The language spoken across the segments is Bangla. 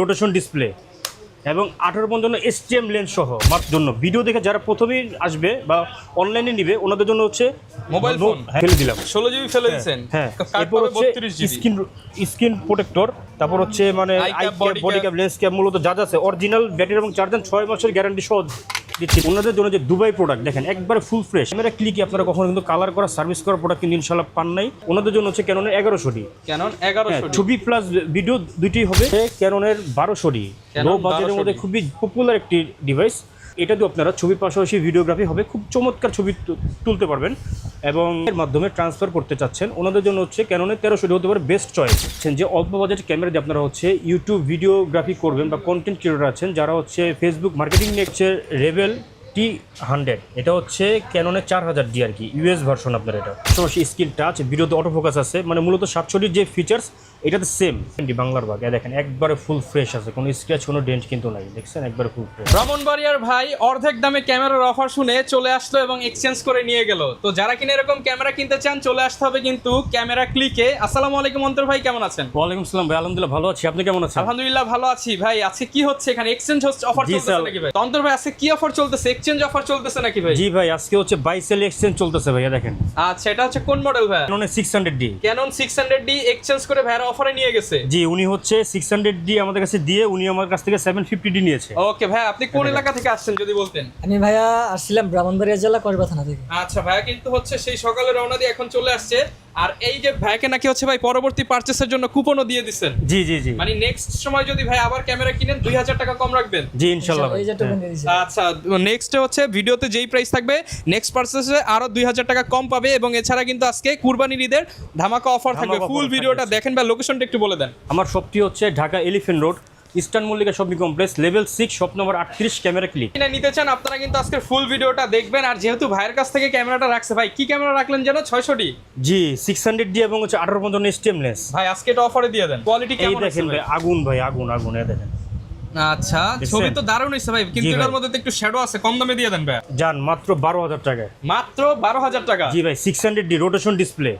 রোটেশন ডিসপ্লে এবং 1855 এসটিএম লেন্স সহ মাত্র জন্য ভিডিও দেখে যারা প্রথমেই আসবে বা অনলাইনে নিবে ওনাদের জন্য হচ্ছে মোবাইল ফোন ফেলে দিলাম 16 জিবি ফেলে দিয়েছেন। হ্যাঁ কার্ড এরপর পাবে হচ্ছে 32 জিবি স্ক্রিন প্রোটেক্টর, তারপর হচ্ছে মানে I cap, body cap, lens cap, মূলত যা যা আছে অরিজিনাল ব্যাটারি এবং চার্জার 6 মাসের গ্যারান্টি সহ দিচ্ছি। ওনাদের জন্য যে দুবাই প্রোডাক্ট দেখেন একবারে ফুল ফ্রেশ, ক্যামেরা ক্লিকে আপনারা কখনো কিন্তু কালার করা সার্ভিস করা প্রোডাক্ট কিন্তু ইনশাআল্লাহ পান নাই। ওনাদের জন্য হচ্ছে ক্যাননের 1100D, ক্যানন 1100 ছবি প্লাস ভিডিও দুইটাই হবে। ক্যাননের 1200D লো বাজেটের মধ্যে খুবই পপুলার একটি ডিভাইস। এটা দিয়ে আপনারা ছবির পাশাপাশি ভিডিওগ্রাফি হবে, খুব চমৎকার ছবি তুলতে পারবেন এবং এর মাধ্যমে ট্রান্সফার করতে চাচ্ছেন ওনাদের জন্য হচ্ছে ক্যাননের 1300D হতে পারে বেস্ট চয়েস। যে অল্প বাজেট ক্যামেরা দিয়ে আপনারা হচ্ছে ইউটিউব ভিডিওগ্রাফি করবেন বা কন্টেন্ট ক্রিয়েটর আছেন যারা হচ্ছে ফেসবুক মার্কেটিং নিয়ে হচ্ছে রেবেল T100, এটা হচ্ছে ক্যাননের 4000D আর কি, ইউএস ভার্সন আপনার। এটা পাশাপাশি স্ক্রিন টাচ, ভিডিওতে অটো ফোকাস আছে, মানে মূলত 720 যে ফিচার্স এটাতে সেম বাংলার বাগ। দেখেন একবারে ফুল ফ্রেশ আছে, কোনো স্ক্র্যাচ কোনো ডেন্ট কিন্তু নাই, দেখছেন একবারে ফুল ফ্রেশ। ব্রাহ্মণবাড়িয়ার ভাই অর্ধেক দামে ক্যামেরার অফার শুনে চলে আসলো এবং এক্সচেঞ্জ করে নিয়ে গেল। তো যারা কিনা এরকম ক্যামেরা কিনতে চান চলে আসতে হবে কিন্তু ক্যামেরা ক্লিকে। আসসালামু আলাইকুম অন্তর ভাই, কেমন আছেন? ওয়ালাইকুম আসসালাম ভাই, আলহামদুলিল্লাহ ভালো আছি, আপনি কেমন আছেন? আলহামদুলিল্লাহ ভালো আছি ভাই। আজকে কি হচ্ছে এখানে? এক্সচেঞ্জ অফার চলতেছে নাকি ভাই? অন্তর ভাই আজকে কি অফার চলতেছে? এক্সচেঞ্জ অফার চলতেছে নাকি ভাই? জি ভাই, আজকে হচ্ছে বাই সেল এক্সচেঞ্জ চলতেছে ভাইয়া। দেখেন আচ্ছা, এটা হচ্ছে কোন মডেল ভাই? ক্যাননের 600D। ক্যানন 600D এক্সচেঞ্জ করে ভাইরা অফারে নিয়ে গেছে। জি, উনি হচ্ছে 600D আমাদের কাছে দিয়ে উনি আমার কাছ থেকে 750D নিয়েছে। ওকে ভাই, আপনি কোন এলাকা থেকে আসছেন যদি বলতেন? আমি ভাইয়া আসছিলাম ব্রাহ্মণবাড়িয়া জেলা কসবা থানা থেকে। আচ্ছা ভাইয়া কিন্তু হচ্ছে সেই সকালে রওনা দিয়ে এখন চলে আসছে। আর এই যে ভাইকে নাকি হচ্ছে ভাই পরবর্তী পারচেসের জন্য কুপনও দিয়ে দিচ্ছেন। জি জি জি, মানে নেক্সট সময় যদি ভাই আবার ক্যামেরা কিনেন 2000 টাকা কম রাখবেন। জি ইনশাআল্লাহ ভাই। এই যে টোকেন দিয়ে দিয়েছি। আচ্ছা, নেক্সট হচ্ছে ভিডিওতে যেই প্রাইস থাকবে নেক্সট পারচেসে আরো 2000 টাকা কম পাবে। এবং এছাড়া কিন্তু আজকে কুরবানির ঈদের ধামাকা অফার থাকবে। ধামাকা ফুল offer ভিডিওটা থাকবে। দেখেন ভাই, লোকেশনটা একটু বলে দেন। আমার শপটি হচ্ছে Dhaka elephant road, eastern Mallika shopping complex, level 6, shop number 38, camera click. কিনে নিতে চান আপনারা কিন্তু আজকের ফুল ভিডিওটা দেখবেন। আর যেহেতু ভাইয়ের কাছ থেকে ক্যামেরাটা রাখছে, ভাই কি ক্যামেরা রাখলেন যেন? 600D। জি 600D এবং হচ্ছে 1855 এসটিএম লেন্স। ভাই আজকে এটা অফারে দিয়ে দেন। কোয়ালিটি এই কেমন আছে দেখেন ভাই, আগুন ভাই, আগুন আগুন, এই দেখেন। আচ্ছা, দেখছেন? ছবি তো দারুণ হইছে ভাই, কিন্তু জি ভাই। এটার মধ্যে তো একটু শ্যাডো আছে, কম দামে দিয়ে দেন ভাই। যান মাত্র 12000 টাকায়। মাত্র 12000 টাকা। জি ভাই, 600D রোটেশন ডিসপ্লে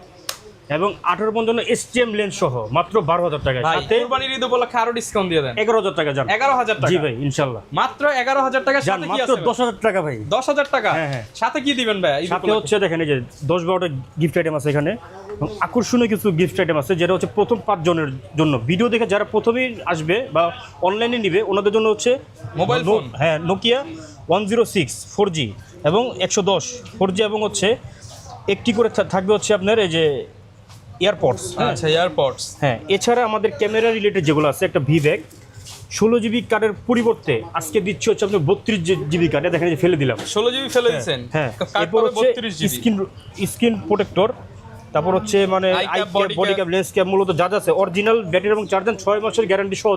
এবং 1855 এসটিএম লেন্স সহ মাত্র 12000 টাকায়। ভাই সাথে কুরবানির ঈদ উপলক্ষে আরো ডিসকাউন্ট দিয়ে দেন। 11000 টাকা যান। 11000 টাকা। জি ভাই ইনশাআল্লাহ। মাত্র 11000 টাকা। যান সাথে কি মাত্র আছে? 10000 টাকা ভাই। 10000 টাকা। হ্যাঁ, হ্যাঁ। সাথে কি দিবেন ভাই? ঈদ সাথে উপলক্ষে? হচ্ছে দেখেন এই যে 10-12টা গিফট আইটেম আছে এখানে এবং আকর্ষণীয় কিছু গিফট আইটেম আছে যেটা হচ্ছে প্রথম 5 জনের জন্য। ভিডিও দেখে যারা প্রথমেই আসবে বা অনলাইনে নিবে ওনাদের জন্য হচ্ছে মোবাইল ফোন। হ্যাঁ, নোকিয়া 106 4G এবং 110 4G এবং হচ্ছে একটি করে থাকবে হচ্ছে আপনার এই যে এয়ারপডস। আচ্ছা, এয়ারপডস। হ্যাঁ, এছাড়া আমাদের ক্যামেরা রিলেটেড যেগুলো আছে, একটা ভিব্যাক 16GB কার্ডের পরিবর্তে আজকে দিচ্ছি হচ্ছে আপনি 32GB কার্ডে, দেখেন যে ফেলে দিলাম। 16 জিবি ফেলে দিয়েছেন। হ্যাঁ, কার্ড এরপর পাবে হচ্ছে 32 জিবি। স্ক্রিন প্রোটেক্টর, তারপর হচ্ছে মানে I I cap, cap, body cap, lens cap, মূলত যা যা আছে অরিজিনাল ব্যাটারি এবং চার্জার 6 মাসের গ্যারান্টি সহ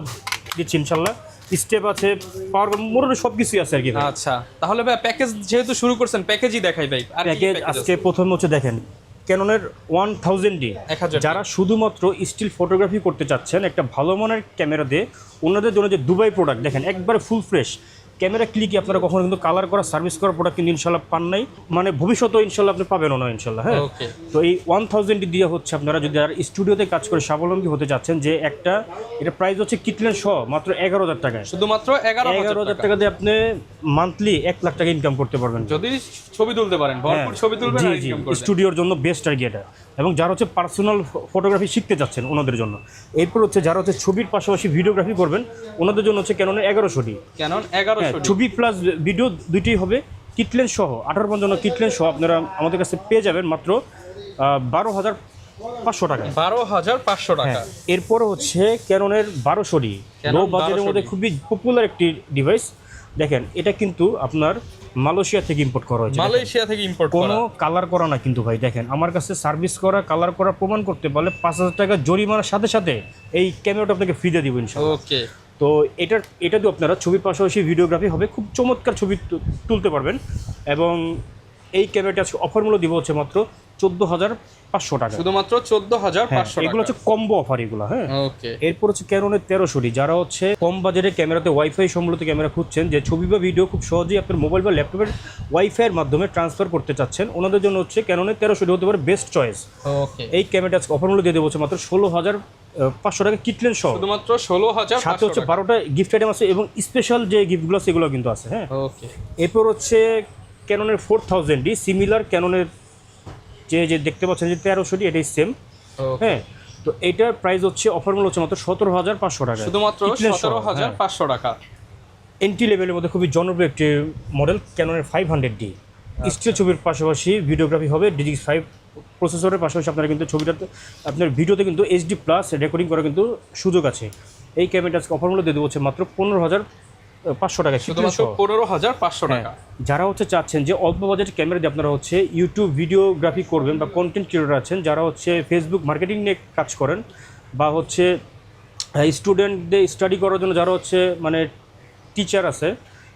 দিচ্ছি ইনশাআল্লাহ। স্টেপ আছে, পাওয়ার মোটামুটি সব কিছুই আছে আর কি। আচ্ছা, তাহলে ভাই প্যাকেজ যেহেতু শুরু করছেন প্যাকেজই দেখাই ভাই। আর কি প্যাকেজ প্যাকেজ আজকে প্রথম হচ্ছে দেখেন ক্যাননের 1000D। 1000D যারা শুধুমাত্র স্টিল ফটোগ্রাফি করতে চাচ্ছেন একটা ভালো মানের ক্যামেরা দিয়ে ওনাদের জন্য যে দুবাই প্রোডাক্ট দেখেন একবারে ফুল ফ্রেশ। ক্যামেরা ক্লিকে আপনারা কখনো কিন্তু কালার করা সার্ভিস করা প্রোডাক্ট কিন্তু ইনশাল্লাহ পান নাই, মানে ভবিষ্যতেও ইনশাল্লাহ আপনি পাবেনও না ইনশাল্লাহ। হ্যাঁ, ওকে। তো এই 1000D দিয়ে হচ্ছে আপনারা যদি আর স্টুডিওতে কাজ করে স্বাবলম্বী হতে চাচ্ছেন, যে একটা এটা প্রাইস হচ্ছে কিটলেন সহ মাত্র 11000 টাকায়। শুধুমাত্র 11000 টাকা টাকা দিয়ে আপনি মান্থলি 1 লাখ টাকা ইনকাম করতে পারবেন যদি ছবি তুলতে পারেন, ভরপুর ছবি তুলবেন আর ইনকাম করবেন। স্টুডিওর জন্য বেস্ট আর কি এটা। এবং যারা হচ্ছে পার্সোনাল ফটোগ্রাফি শিখতে যাচ্ছেন ওনাদের জন্য। এরপর হচ্ছে যারা হচ্ছে ছবির পাশাপাশি ভিডিওগ্রাফি করবেন ওনাদের জন্য হচ্ছে ক্যাননের 1100D, ক্যানন 1100D। ছবি প্লাস ভিডিও দুইটাই হবে, কিটলেন্স সহ 1855 কিটলেন্স সহ আপনারা আমাদের কাছে পেয়ে যাবেন মাত্র 12500 টাকা। 12500 টাকা। হ্যাঁ, এরপর হচ্ছে ক্যাননের 1200D Canon লো বাজেটের মধ্যে 1200D খুবই পপুলার একটি ডিভাইস। দেখেন এটা কিন্তু আপনার মালয়েশিয়া থেকে ইম্পোর্ট করা হয়েছে। মালয়েশিয়া থেকে ইম্পোর্ট কোনো করা। কালার করা না কিন্তু ভাই। দেখেন আমার কাছে সার্ভিস করা কালার করা প্রমাণ করতে পারলে 5000 টাকা জরিমানার সাথে সাথে এই ক্যামেরাটা আপনাকে ফ্রিতে দিব ইনশাআল্লাহ। ওকে। তো এটা দিয়ে আপনারা ছবির পাশাপাশি ভিডিওগ্রাফি হবে, খুব চমৎকার ছবি তুলতে পারবেন। এবং এই ক্যামেরাটা অফার মূল্য দিব হচ্ছে মাত্র 14500 টাকা। শুধুমাত্র 14500 টাকা। এগুলো হচ্ছে কম্বো অফার এগুলো। হ্যাঁ, ওকে। এরপর হচ্ছে ক্যাননের 1300D। যারা হচ্ছে কম বাজেটে ক্যামেরাতে ওয়াইফাই সম্বলিত ক্যামেরা খুঁজছেন, যে ছবি বা ভিডিও খুব সহজেই আপনার মোবাইল বা ল্যাপটপের ওয়াইফাইয়ের মাধ্যমে ট্রান্সফার করতে চাচ্ছেন ওনাদের জন্য হচ্ছে ক্যাননের 1300D হতে পারে বেস্ট চয়েস। ওকে। এই ক্যামেরাটা অফার মূল্য দিয়ে দেবো হচ্ছে মাত্র 500 টাকা কিটলেন সহ, শুধুমাত্র 16,500 সাথে হচ্ছে 12টা গিফট আইটেম আছে এবং স্পেশাল যে গিফটগুলো সেগুলো কিন্তু আছে। হ্যাঁ, ওকে এরপর হচ্ছে ক্যাননের 4000D সিমিলার ক্যাননের যে দেখতে পাচ্ছেন যে 1300D, এটাই সেম। হ্যাঁ, তো এইটার প্রাইস হচ্ছে অফার মূল্য হচ্ছে মাত্র 17,500 টাকা, শুধুমাত্র কিটলেন সহ। 17,500 টাকা। এন্ট্রি লেভেলের মধ্যে খুবই জনপ্রিয় একটি মডেল ক্যাননের 500D। স্টিল ছবির পাশাপাশি ভিডিওগ্রাফি হবে, DX5 প্রসেসরের পাশাপাশি আপনারা কিন্তু ছবিটাতে আপনার ভিডিওতে কিন্তু HD+ রেকর্ডিং করার কিন্তু সুযোগ আছে। এই ক্যামেরাটা অফার মূল্য দিয়ে দেবো হচ্ছে মাত্র 15,500 টাকা, শুধুমাত্র 15,500 টাকা। যারা হচ্ছে চাচ্ছেন যে অল্প বাজেট ক্যামেরা দিয়ে আপনারা হচ্ছে ইউটিউব ভিডিওগ্রাফি করবেন বা কন্টেন্ট ক্রিয়েটর আছেন, যারা হচ্ছে ফেসবুক মার্কেটিং নিয়ে কাজ করেন বা হচ্ছে স্টুডেন্টদের স্টাডি করার জন্য যারা হচ্ছে মানে টিচার আছে,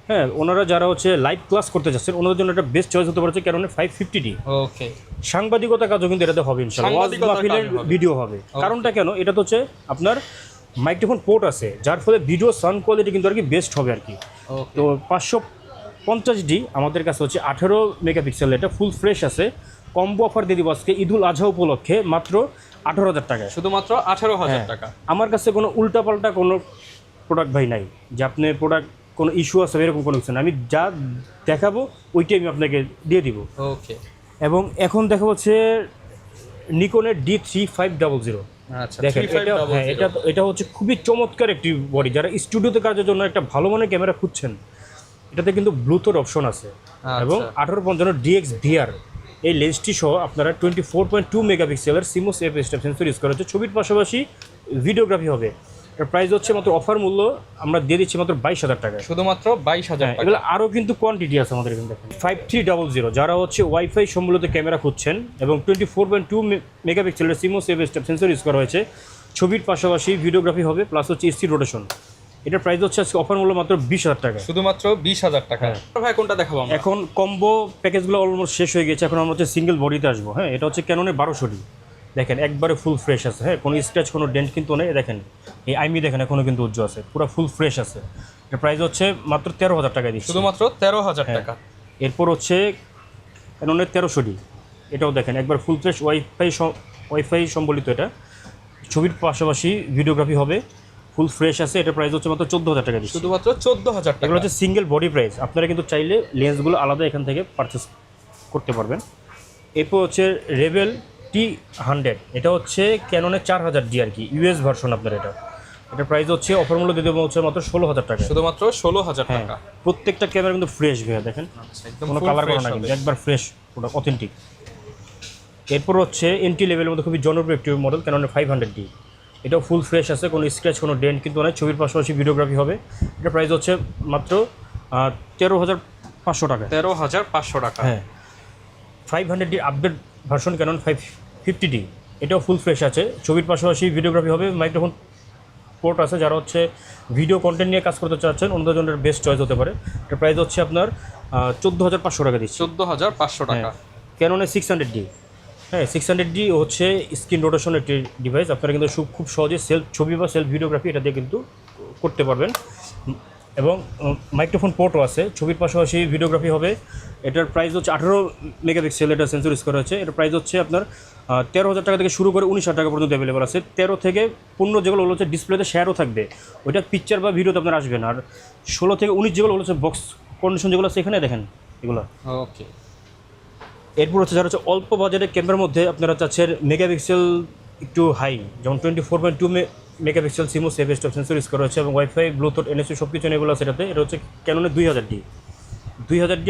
হ্যাঁ, ওনারা যারা হচ্ছে লাইভ ক্লাস করতে যাচ্ছেন ওনাদের জন্য একটা বেস্ট চয়েস হতে পারছে ক্যাননের 550D। ওকে, সাংবাদিকতা কাজও কিন্তু এটাতে হবে ইনশাআল্লাহ, ওয়াজ মাহফিলের ভিডিও হবে। কারণটা কেন, এটা তো হচ্ছে আপনার মাইক্রোফোন পোর্ট আছে, যার ফলে ভিডিও সাউন্ড কোয়ালিটি কিন্তু আর কি বেস্ট হবে আর কি। তো 550D আমাদের কাছে হচ্ছে 18 মেগাপিক্সেল, এটা ফুল ফ্রেশ আছে। কম্বো অফার দিয়ে দিব আজকে ঈদুল আজহা উপলক্ষে মাত্র 18,000 টাকায়, শুধুমাত্র 18,000 টাকা। আমার কাছে কোনো উল্টাপাল্টা কোনো প্রোডাক্ট ভাই নাই যে আপনি প্রোডাক্ট কোনো ইস্যু আছে এরকম কোনো কিছু না, আমি যা দেখাবো ওইটাই আমি আপনাকে দিয়ে দিব। ওকে, এবং এখন দেখা হচ্ছে নিকনের D3500। আচ্ছা, দেখেন এটা হচ্ছে খুবই চমৎকার একটি বডি, যারা স্টুডিওতে কাজের জন্য একটা ভালো মানের ক্যামেরা খুঁজছেন, এটাতে কিন্তু ব্লুটুথ অপশন আছে এবং 1855 DXVR এই লেন্সটি সহ আপনারা 24.2 মেগাপিক্সেলের CMOS F step sensor use করা হচ্ছে। ছবির পাশাপাশি ভিডিওগ্রাফি হবে। এর প্রাইস হচ্ছে মাত্র অফার মূল্য আমরা দিয়ে দিচ্ছি মাত্র 22,000 টাকা, শুধুমাত্র 22,000 টাকা। এগুলো আরও কিন্তু কোয়ান্টিটি আছে আমাদের এখানে। দেখেন 5300 যারা হচ্ছে ওয়াইফাই সম্বলিত ক্যামেরা খুঁজছেন এবং 24.2 মেগাপিক্সেলের CMOS F step sensor use করা হয়েছে। ছবির পাশাপাশি ভিডিওগ্রাফি হবে প্লাস হচ্ছে স্টিল রোটেশন। এটার প্রাইস হচ্ছে আজকে অফার মূল্য মাত্র 20,000 টাকা, শুধুমাত্র 20,000 টাকা। ভাই কোনটা দেখাবো আমরা? এখন কম্বো প্যাকেজগুলো অলমোস্ট শেষ হয়ে গেছে, এখন আমরা হচ্ছে সিঙ্গেল বডিতে আসবো। হ্যাঁ, এটা হচ্ছে ক্যাননের 1200D, দেখেন একবারে ফুল ফ্রেশ আছে। হ্যাঁ, কোনো স্ক্র্যাচ কোনো ডেন্ট কিন্তু নেই। দেখেন এই আইমি দেখেন এখনও কিন্তু উজ্জ্বল আছে, পুরো ফুল ফ্রেশ আছে। এর প্রাইস হচ্ছে মাত্র 13,000 টাকা দিচ্ছি, শুধুমাত্র 13,000 টাকা। এরপর হচ্ছে ক্যাননের 1300D, এটাও দেখেন একবার ফুল ফ্রেশ ওয়াইফাই সম্বলিত। এটা ছবির পাশাপাশি ভিডিওগ্রাফি হবে, ফুল ফ্রেশ আছে। এটার প্রাইস হচ্ছে মাত্র 14,000 টাকা দিচ্ছি, শুধুমাত্র 14,000 টাকা। এগুলো হচ্ছে সিঙ্গেল বডি প্রাইস, আপনারা কিন্তু চাইলে লেন্সগুলো আলাদা এখান থেকে পারচেস করতে পারবেন। এরপর হচ্ছে রেবেল T100, এটা হচ্ছে ক্যাননের 4000D আর কি, ইউএস ভার্সন আপনার। এটার প্রাইস হচ্ছে অফার মূল্য দিয়ে দেবো হচ্ছে মাত্র 16,000 টাকা, শুধুমাত্র 16,000 টাকা। প্রত্যেকটা ক্যামেরা কিন্তু ফ্রেশ ভাইয়া, দেখেন কোনো কালার করা না কিন্তু একবার ফ্রেশ প্রোডাক্ট, অথেন্টিক। এরপর হচ্ছে এন্ট্রি লেভেলের মধ্যে খুবই জনপ্রিয় একটি মডেল ক্যাননের 500D, এটাও ফুল ফ্রেশ আছে, কোনো স্ক্র্যাচ কোনো ডেন্ট কিন্তু নয়। ছবির পাশাপাশি ভিডিওগ্রাফি হবে। এটার প্রাইস হচ্ছে মাত্র 13,500 টাকা, 13,500 টাকা। হ্যাঁ, 500D update version Canon 550D, এটাও ফুল ফ্রেশ আছে। ছবির পাশাপাশি ভিডিওগ্রাফি হবে, মাইক্রোফোন পোর্ট আছে। যারা হচ্ছে ভিডিও কন্টেন্ট নিয়ে কাজ করতে চাচ্ছেন ওনাদের জন্য বেস্ট চয়েস হতে পারে। এটার প্রাইস হচ্ছে আপনার 14,500 টাকা দিচ্ছি, 14,500 টাকা। ক্যাননের 600D, হ্যাঁ 600D হচ্ছে স্ক্রিন রোটেশন একটি ডিভাইস, আপনারা কিন্তু খুব সহজে সেলফ ছবি বা সেলফ ভিডিওগ্রাফি এটা দিয়ে কিন্তু করতে পারবেন। এবং মাইক্রোফোন পোর্টও আছে। ছবির পাশাপাশি ভিডিওগ্রাফি হবে। এটার প্রাইস হচ্ছে 18 মেগাপিক্সেল, এটা সেন্সর ইউজ করা হচ্ছে। এটার প্রাইস হচ্ছে আপনার 13,000 টাকা থেকে শুরু করে 19,000 টাকা পর্যন্ত অ্যাভেলেবল আছে। 13 থেকে 15 যেগুলো হচ্ছে ডিসপ্লেতে শেয়ারও থাকবে, ওইটা পিকচার বা ভিডিওতে আপনার আসবে না। আর 16 থেকে 19 যেগুলো হচ্ছে বক্স কন্ডিশন যেগুলো আছে এখানে দেখেন এগুলো। ওকে, এরপর হচ্ছে যারা হচ্ছে অল্প বাজেটের ক্যামেরার মধ্যে আপনারা চাচ্ছেন মেগাপিক্সেল একটু হাই, যেমন 24.2 megapixel CMOS F step sensor use করা হচ্ছে এবং ওয়াইফাই ব্লুটুথ এনএসসি সব কিছু এগুলো আছে এটাতে। এটা হচ্ছে ক্যাননের 2000D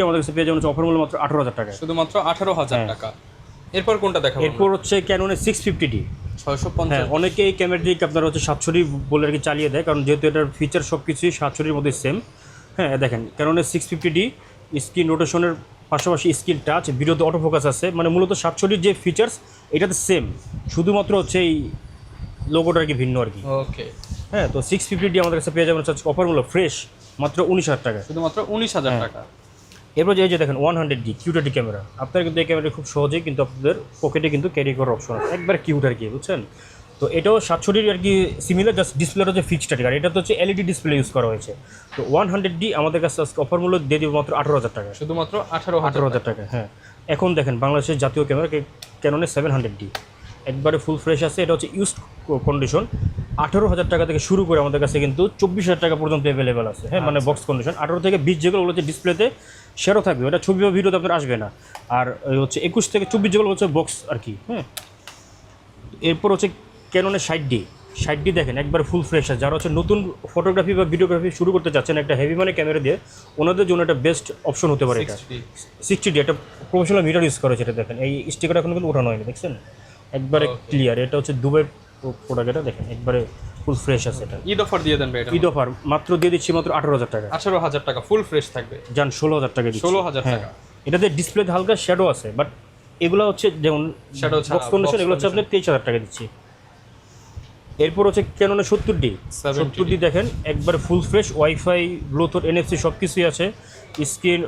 আমাদের কাছে পেয়ে যাবেন অফার মূল্য মাত্র 18,000 টাকা, শুধুমাত্র 18,000 টাকা। এরপর কোনটা দেখাবো? এরপর হচ্ছে ক্যাননের 650D, 650। হ্যাঁ, অনেকে এই ক্যামেরাটি আপনারা হচ্ছে 700D বলে আর কি চালিয়ে দেয়, কারণ যেহেতু এটার ফিচার সব কিছুই 700Dর মধ্যে সেম। হ্যাঁ, দেখেন ক্যাননের 650D স্ক্রিন রোটেশনের পাশাপাশি স্ক্রিন টাচ, ভিডিওতে অটো ফোকাস আছে, মানে মূলত 700Dর যে ফিচার্স এটাতে সেম, শুধুমাত্র হচ্ছে এই লোগোটা আর কি ভিন্ন আর কি। ওকে, হ্যাঁ, তো 650D আমাদের কাছে পেয়ে যাবেন অফার মূল্য ফ্রেশ মাত্র 19,000 টাকা, শুধুমাত্র 19,000 টাকা। এরপর এই যে দেখেন 100D কিউটাটি ক্যামেরা, আপনারা কিন্তু এই ক্যামেরাটি খুব সহজেই কিন্তু আপনাদের পকেটে কিন্তু ক্যারি করার অপশন আছে, একবার কিউট আর কি, বুঝছেন। তো এটাও 700D আর কি সিমিলার, জাস্ট ডিসপ্লেটা হচ্ছে ফিক্সড আর এটা তো হচ্ছে এলইডি ডিসপ্লে ইউজ করা হয়েছে। তো 100D আমাদের কাছে অফার মূল্য দিয়ে দেবো মাত্র 18,000 টাকা, শুধুমাত্র 18,000 টাকা। হ্যাঁ, এখন দেখেন বাংলাদেশের জাতীয় ক্যামেরা ক্যাননের 700D, একবারে ফুল ফ্রেশ আছে। এটা হচ্ছে ইউজড কন্ডিশন। 18,000 টাকা থেকে শুরু করে আমাদের কাছে কিন্তু 24,000 টাকা পর্যন্ত অ্যাভেলেবেল আছে, হ্যাঁ, মানে বক্স কন্ডিশন। 18 থেকে 20 যেগুলো হচ্ছে ডিসপ্লেতে শেয়ারও থাকবে, ওটা ছবি বা ভিডিওতে আপনার আসবে না। আর হচ্ছে 21 থেকে 24 যেগুলো হচ্ছে বক্স আর কি, হ্যাঁ। এরপর হচ্ছে ক্যাননের 60D দেখেন একবারে ফুল ফ্রেশ আছে। যারা হচ্ছে নতুন ফটোগ্রাফি বা ভিডিওগ্রাফি শুরু করতে চাচ্ছেন একটা হেভি মানে ক্যামেরা দিয়ে, ওনাদের জন্য একটা বেস্ট অপশন হতে পারে এটা। 60D একটা প্রফেশনাল মিটার ইউজ করেছে এটা, দেখেন এই স্টিকার এখন কিন্তু ওঠানো হয়নি, দেখছেন একবারে ক্লিয়ার। এটা হচ্ছে দুবাই প্রোডাক্ট, এটা দেখেন একবারে ফুল ফ্রেশ আছে। এটা ঈদ অফার দিয়ে দেন ভাই এটা? ঈদ অফার মাত্র দিয়ে দিচ্ছি মাত্র 18,000 টাকা। 18,000 টাকা ফুল ফ্রেশ থাকবে, যান 16,000 টাকা দিচ্ছি। 16,000 টাকা। এটাতে ডিসপ্লেতে হালকা শ্যাডো আছে, বাট এগুলো হচ্ছে যেমন শ্যাডো বক্স কন্ডিশন, এগুলো হচ্ছে আপনার 23,000 টাকা দিচ্ছি। এরপর হচ্ছে ক্যাননের 70D দেখেন একবারে full fresh, wifi, Bluetooth, NFC সব কিছুই আছে। স্ক্রিন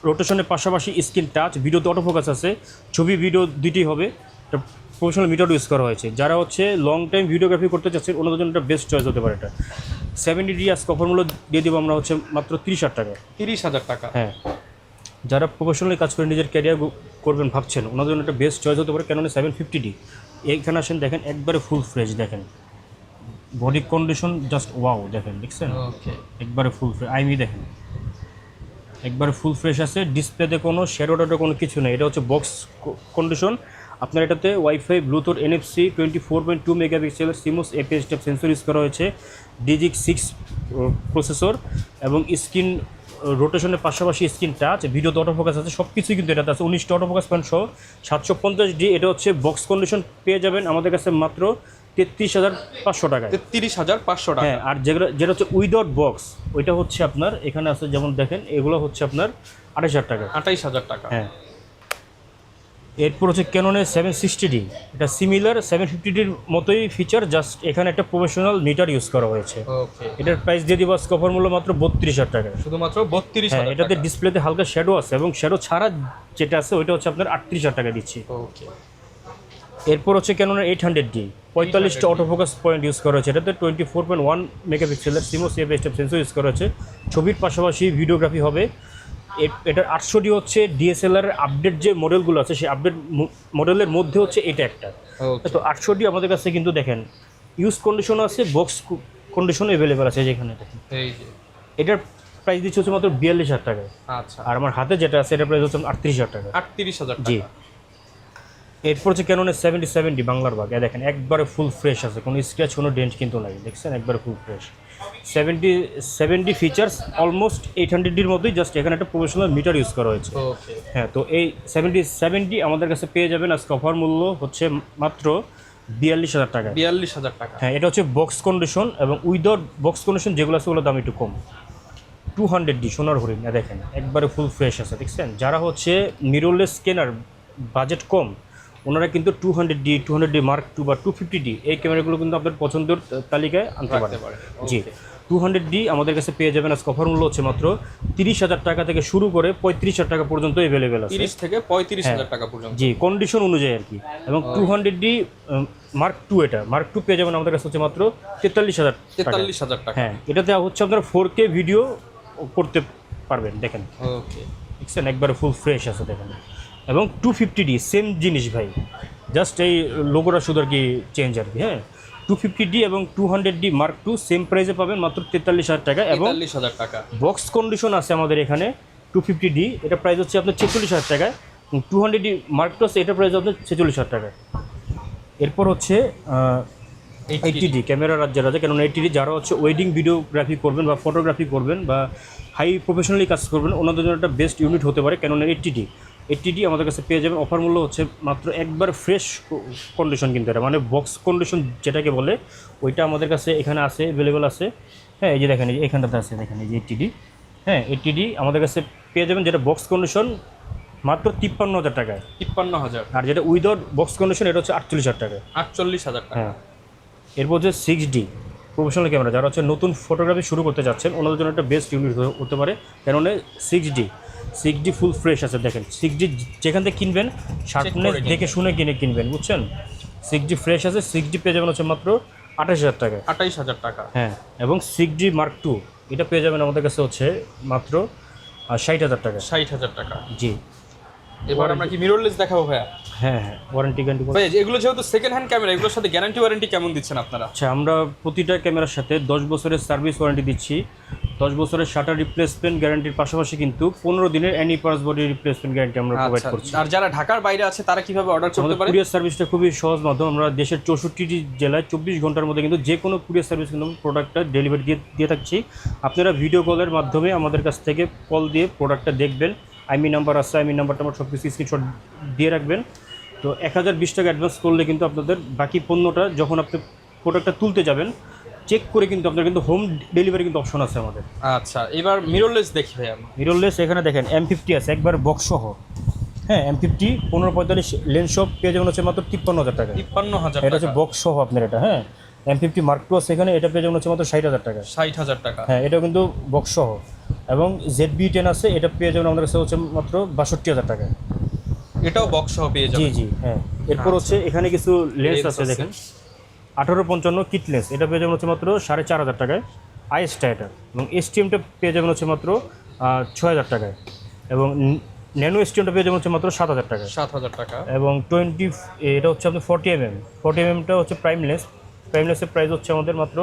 রোটেশনের পাশাপাশি স্ক্রিন টাচ, ভিডিওতে অটোফোকাস আছে, ছবি ভিডিও দুইটি হবে। এটা প্রফেশনাল মিটার ইউজ করা হয়েছে। যারা হচ্ছে লং টাইম ভিডিওগ্রাফি করতে চাচ্ছেন ওনাদের জন্য একটা বেস্ট চয়েস হতে পারে এটা। 70D আজ কভার মূল্য দিয়ে দেবো আমরা হচ্ছে মাত্র 30,000 টাকা। 30,000 টাকা, হ্যাঁ। যারা প্রফেশনালি কাজ করে নিজের ক্যারিয়ার করবেন ভাবছেন ওনাদের জন্য একটা বেস্ট চয়েস হতে পারে ক্যাননের 750D। এইখানে আসেন দেখেন একবারে ফুল ফ্রেশ, দেখেন বডি কন্ডিশন জাস্ট ওয়াও, দেখেন দেখছেন ওকে একবারে ফুল ফ্রেশ। আইমি দেখেন একবারে ফুল ফ্রেশ আছে। ডিসপ্লেতে কোনো শ্যাডো কোনো কিছু নেই। এটা হচ্ছে বক্স কন্ডিশন। আপনার এটাতে ওয়াইফাই, ব্লুটুথ, NFC, 24.2 মেগাপিক্সেলের CMOS APS type sensor use করা হয়েছে, DGX6 প্রসেসর এবং স্ক্রিন রোটেশনের পাশাপাশি স্ক্রিন টাচ, ভিডিওতে অটোফোকাস আছে, সব কিছুই কিন্তু এটাতে আছে। 19টা অটোফোকাস পয়েন্ট সহ 750D। এটা হচ্ছে বক্স কন্ডিশন পেয়ে যাবেন আমাদের কাছে মাত্র 33,500 টাকায়। 33,500 টাকা। হ্যাঁ, আর যেটা হচ্ছে উইদাউট বক্স ওইটা হচ্ছে আপনার এখানে আছে, যেমন দেখেন এগুলো হচ্ছে আপনার 28,000 টাকা। 28,000 টাকা। হ্যাঁ। এরপর হচ্ছে ক্যাননের 760D। এটা সিমিলার 750Dর মতোই ফিচার, জাস্ট এখানে একটা প্রফেশনাল মিটার ইউজ করা হয়েছে। ওকে, এটার প্রাইস দিয়ে দিব কভার মূল্য মাত্র 32,000 টাকা। শুধুমাত্র হ্যাঁ, 32,000 এটাতে টাকা। ডিসপ্লেতে হালকা শ্যাডো আছে এবং শ্যাডো ছাড়া যেটা আছে ওইটা হচ্ছে আপনার 38,000 টাকা দিচ্ছি। ওকে, এরপর হচ্ছে ক্যাননের 800D 45টা অটোফোকাস পয়েন্ট ইউজ করা হয়েছে। এটাতে 24.1 মেগাপিক্সেলের CMOS APS type sensor use করা হয়েছে। ছবির পাশাপাশি ভিডিওগ্রাফি হবে। এটার 800D হচ্ছে DSLR আপডেট যে মডেলগুলো আছে সেই আপডেট মডেলের মধ্যে হচ্ছে এটা একটা। ওকে, তো 800D আমাদের কাছে কিন্তু দেখেন ইউজ কন্ডিশন আছে, বক্স কন্ডিশন অ্যাভেলেবেল আছে যেখানে দেখেন। এই যে এটার প্রাইস দিচ্ছে হচ্ছে মাত্র 42,000 টাকা। আচ্ছা, আর আমার হাতে যেটা আছে এটার প্রাইস হচ্ছে 38,000 টাকা। 38,000 জি। টাকা। এরপর হচ্ছে ক্যাননের 7070 বাংলার বাগ, দেখেন একবারে ফুল ফ্রেশ আছে, কোনো স্ক্র্যাচ কোনো ডেন্ট কিন্তু নাই, দেখছেন একবারে ফুল ফ্রেশ। 70 ফিচার্স অলমোস্ট 800Dর মতোই, জাস্ট এখানে একটা প্রফেশনাল মিটার ইউজ করা হয়েছে। ওকে, হ্যাঁ, তো এই 70 আমাদের কাছে পেয়ে যাবেন আজকে অফার মূল্য হচ্ছে মাত্র 42,000 টাকা। 42,000 টাকা। হ্যাঁ, এটা হচ্ছে বক্স কন্ডিশন এবং উইদাউট বক্স কন্ডিশন যেগুলো আছে ওগুলোর দাম একটু কম। 200D সোনার হরিণ, দেখেন একবারে ফুল ফ্রেশ আছে, দেখছেন। যারা হচ্ছে মিররলেস স্ক্যানার বাজেট কম ওনারা কিন্তু 200D Mark II বা 250D এই ক্যামেরাগুলো কিন্তু আপনার পছন্দের তালিকায় আনতে রাখতে পারেন। পারেন। জি, 200D আমাদের কাছে পেয়ে যাবেন আজকে অফার মূল্য হচ্ছে মাত্র 30,000 টাকা থেকে শুরু করে 35,000 টাকা পর্যন্ত অ্যাভেলেবেল আছে। 30 থেকে 35,000 টাকা পর্যন্ত। জি, কন্ডিশন অনুযায়ী আর কি। এবং 200D Mark II, এটা Mark II পেয়ে যাবেন আমাদের কাছে হচ্ছে মাত্র 43,000 টাকা। 43,000 টাকা। হ্যাঁ, এটাতে হচ্ছে আপনার 4K ভিডিও করতে পারবেন, দেখেন ওকে, দেখছেন একবারে ফুল ফ্রেশ আছে দেখেন। এবং 250D সেম জিনিস ভাই, জাস্ট এই লোগোটা শুধু আর কি চেঞ্জ আর কি। হ্যাঁ, 250D এবং 200D Mark II সেম প্রাইসে পাবেন মাত্র 43,000 টাকা। এবং 43,000 টাকা। বক্স কন্ডিশন আছে আমাদের এখানে 250D, এটা প্রাইস হচ্ছে আপনার 46,000 টাকা। 200D Mark II এটা প্রাইস আপনার 46,000 টাকা। এরপর হচ্ছে 80D ক্যামেরা রাজ্যের রাজা, কেননা 80D যারা হচ্ছে ওয়েডিং ভিডিওগ্রাফি করবেন বা ফটোগ্রাফি করবেন বা হাই প্রফেশনালি কাজ করবেন ওনাদের জন্য একটা বেস্ট ইউনিট হতে পারে কেননা 80D আমাদের কাছে পেয়ে যাবেন অফার মূল্য হচ্ছে মাত্র একবার ফ্রেশ কন্ডিশন, কিন্তু এটা মানে বক্স কন্ডিশন যেটাকে বলে ওইটা আমাদের কাছে এখানে আছে, অ্যাভেলেবেল আছে। হ্যাঁ, এই যে দেখেন এইখানটাতে আছে, দেখেন এই যে 80D। হ্যাঁ, 80D আমাদের কাছে পেয়ে যাবেন যেটা বক্স কন্ডিশন মাত্র 53,000 টাকায়। 53,000। আর যেটা উইদাউট বক্স কন্ডিশন এটা হচ্ছে 48,000 টাকা। 48,000 টাকা। হ্যাঁ, এরপর হচ্ছে 6D প্রফেশনাল ক্যামেরা, যারা হচ্ছে নতুন ফটোগ্রাফি শুরু করতে যাচ্ছেন ওনাদের জন্য একটা বেস্ট ইউনিট হতে পারে কেননা 6D ফুল ফ্রেশ আছে। দেখেন 6D যেখান থেকে কিনবেন শার্পনেস দেখে শুনে কিনবেন, বুঝছেন। 6D ফ্রেশ আছে। 6D পেয়ে যাবেন হচ্ছে মাত্র 28,000 টাকা। 28,000 টাকা। হ্যাঁ, এবং 6D Mark II এটা পেয়ে যাবেন আমাদের কাছে হচ্ছে মাত্র 60,000 টাকা। 60,000 টাকা। জি। এবার আমরা কি মিররলেস দেখাবো ভাইয়া? হ্যাঁ, ওয়ারেন্টি গ্যারান্টি। ভাই এগুলো যেহেতু সেকেন্ড হ্যান্ড ক্যামেরা, এগুলোর সাথে গ্যারান্টি ওয়ারেন্টি কেমন দিচ্ছেন আপনারা? আচ্ছা, আমরা প্রতিটা ক্যামেরার সাথে 10 বছরের সার্ভিস ওয়ারেন্টি দিচ্ছি। 10 বছরের শাটার রিপ্লেসমেন্ট গ্যারান্টির পাশাপাশি কিন্তু 15 দিনের any pass body replacement guarantee আমরা প্রোভাইড করছি। আর যারা ঢাকার বাইরে আছে তারা কিভাবে অর্ডার করতে পারে? কুরিয়ার সার্ভিসটা খুবই সহজ মাধ্যম। আমরা দেশের 64টি জেলায় 24 ঘন্টার মধ্যে কিন্তু যে কোনো কুরিয়ার সার্ভিস কিন্তু প্রোডাক্টটা ডেলিভারি দিয়ে থাকছি। আপনারা ভিডিও কলের মাধ্যমে আমাদের কাছ থেকে কল দিয়ে প্রোডাক্টটা দেখবেন। আইমি নাম্বার আছে, আইমি নাম্বারটা আমার সব কিছু স্ক্রিনশট দিয়ে রাখবেন। তো 1020 টাকা অ্যাডভান্স করলে কিন্তু আপনাদের বাকি পণ্যটা যখন আপনি প্রোডাক্টটা তুলতে যাবেন চেক করে কিন্তু আপনার কিন্তু হোম ডেলিভারি কিন্তু অপশন আছে আমাদের। আচ্ছা, এবার মিররলেস দেখি ভাই আমরা। মিররলেস এখানে দেখেন M50 আছে একবার বক্স সহ। হ্যাঁ, M50 1545 লেন্স সব পেয়ে যাবেন হচ্ছে মাত্র 53,000 টাকা। 53,000 এটা হচ্ছে বক্স সহ আপনার এটা। হ্যাঁ, M50 Mark II আছে এখানে, এটা পেয়ে যাবেন হচ্ছে মাত্র 60,000 টাকা। 60,000 টাকা। হ্যাঁ, এটাও কিন্তু বক্স সহ। এবং ZB-10 আছে, এটা পেয়ে যাবেন আমাদের কাছে হচ্ছে মাত্র 62,000 টাকা। এটাও বক্স সহ পেয়ে যাবেন। জি, হ্যাঁ। এরপর হচ্ছে এখানে কিছু লেন্স আছে দেখেন, 1855 কিট লেন্স, এটা পেয়ে যাবেন হচ্ছে মাত্র 4,500 টাকায়। আইএসটা এটা, এবং STM-টা পেয়ে যাবেন হচ্ছে মাত্র 6,000 টাকায়। এবং ন্যানো STM-টা পেয়ে যাবেন হচ্ছে মাত্র 7,000 টাকায়। 7,000 টাকা। এবং এটা হচ্ছে আপনার 40mm টা হচ্ছে প্রাইম লেন্সের প্রাইস হচ্ছে আমাদের মাত্র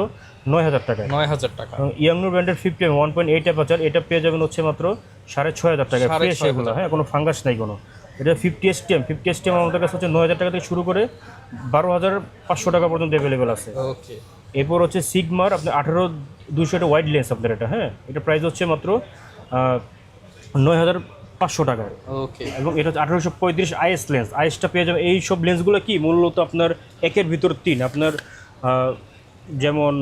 9,000 টাকায়। 9,000 টাকা। এবং ইয়াংনুর ব্র্যান্ডের 50mm 1.8 অ্যাপারচার, এটা পেয়ে যাবেন হচ্ছে মাত্র 6,500 টাকায়। ফ্রেশ এগুলো, হ্যাঁ, কোনো ফাঙ্গাস নাই কোনো। এটা 50 STM আমাদের কাছে হচ্ছে 9,000 টাকা থেকে শুরু করে 12,500 টাকা পর্যন্ত অ্যাভেলেবেল আছে। ওকে। এরপর এরপর হচ্ছে সিগমার আপনার 18-200 একটা ওয়াইড লেন্স আপনার এটা। হ্যাঁ, এটা প্রাইস হচ্ছে মাত্র 9,500 টাকায়। ওকে। এবং এটা হচ্ছে 1835 আইএস লেন্স। আইএসটা পেয়ে যাবে। এই সব লেন্সগুলো কি মূলত আপনার একের ভিতর 3 আপনার যেমন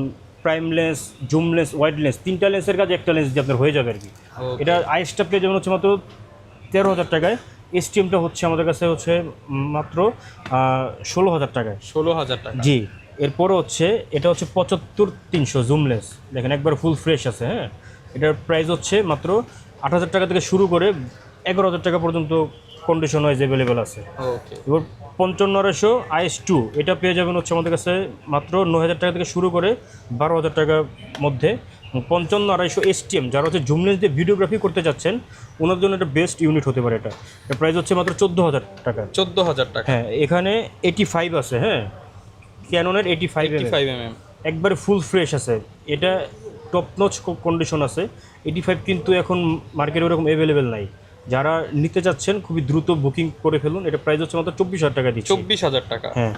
prime lens, zoom lens, wide lens, 3টা লেন্সের কাজ একটা লেন্স দিয়ে আপনার হয়ে যাবে আর কি। এটা আইএসটা পেয়ে যাবেন হচ্ছে মাত্র 13,000 টাকায়। STM-টা হচ্ছে আমাদের কাছে হচ্ছে মাত্র 16,000 টাকায়। 16,000 টাকা। জি। এরপরও হচ্ছে এটা হচ্ছে 75-300 জুম লেন্স, দেখেন একবার ফুল ফ্রেশ আছে। হ্যাঁ, এটার প্রাইস হচ্ছে মাত্র 8,000 টাকা থেকে শুরু করে 11,000 টাকা পর্যন্ত কন্ডিশন ওয়াইজ অ্যাভেলেবেল আছে। ওকে। এবার 55-200 IS2, এটা পেয়ে যাবেন হচ্ছে আমাদের কাছে মাত্র 9,000 টাকা থেকে শুরু করে 12,000 টাকার মধ্যে। 55-200 STM, যারা হচ্ছে জুম লেন্স দিয়ে ভিডিওগ্রাফি করতে যাচ্ছেন ওনার জন্য এটা বেস্ট ইউনিট হতে পারে। এটা প্রাইস হচ্ছে মাত্র 14,000 টাকা। 14,000 টাকা। হ্যাঁ, এখানে 85 আছে। হ্যাঁ, ক্যাননের 85mm একবারে ফুল ফ্রেশ আছে। এটা টপ নচ কন্ডিশন আছে। 85 কিন্তু এখন মার্কেটে ওরকম অ্যাভেলেবেল নাই। যারা নিতে চাচ্ছেন খুবই দ্রুত বুকিং করে ফেলুন। এটা প্রাইস হচ্ছে মাত্র 24,000 টাকা দিচ্ছি। 24,000 টাকা। হ্যাঁ।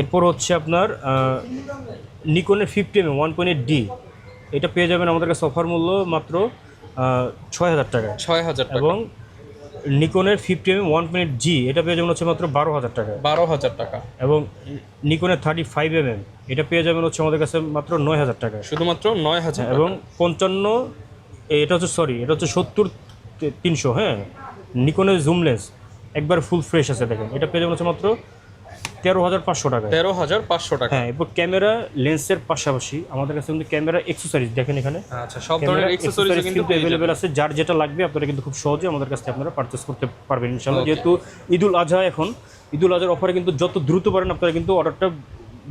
এরপর হচ্ছে আপনার নিকনের 50mm 1.8D, এটা পেয়ে যাবেন আমাদের কাছে অফার মূল্য মাত্র 6,000 টাকা। 6,000 টাকা। এবং নিকনের 50mm 1.8G, এটা পেয়ে যাবেন হচ্ছে মাত্র 12,000 টাকা। 12,000 টাকা। এবং নিকনের 35mm, এটা পেয়ে যাবেন হচ্ছে আমাদের কাছে মাত্র 9,000 টাকা। শুধুমাত্র 9,000। এবং 55 এটা হচ্ছে 70-300। হ্যাঁ, নিকনের জুম লেন্স একবার ফুল ফ্রেশ আছে দেখেন, এটা পেয়ে যাবেন হচ্ছে মাত্র 13,500 টাকা। 13,500 টাকা। হ্যাঁ, এরপর ক্যামেরা লেন্সের পাশাপাশি আমাদের কাছে কিন্তু ক্যামেরা অ্যাক্সেসরিজ দেখেন এখানে। আচ্ছা, সব ধরনের অ্যাকসেসরিজ কিন্তু অ্যাভেলেবেল আছে। যার যেটা লাগবে আপনারা কিন্তু খুব সহজে আমাদের কাছ থেকে আপনারা পারচেজ করতে পারবেন ইনশাআল্লাহ। যেহেতু ঈদুল আজহা, এখন ঈদুল আজহার অফারে কিন্তু যত দ্রুত পারেন আপনারা কিন্তু অর্ডারটা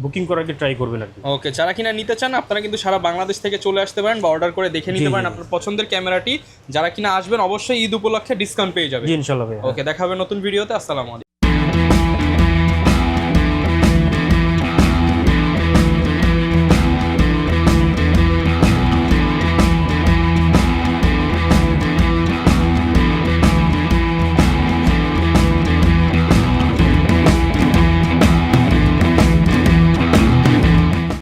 বুকিং করার আগে ট্রাই করবেন আর কি। ওকে, যারা কিনা নিতে চান আপনারা কিন্তু সারা বাংলাদেশ থেকে চলে আসতে পারেন বা অর্ডার করে দেখে নিতে পারেন আপনার পছন্দের ক্যামেরাটি। যারা কিনা আসবেন অবশ্যই ঈদ উপলক্ষে ডিসকাউন্ট পেয়ে যাবেন। জি, ইনশাআল্লাহ ভাই। ওকে, দেখা হবে নতুন ভিডিওতে। আসসালামু আলাইকুম।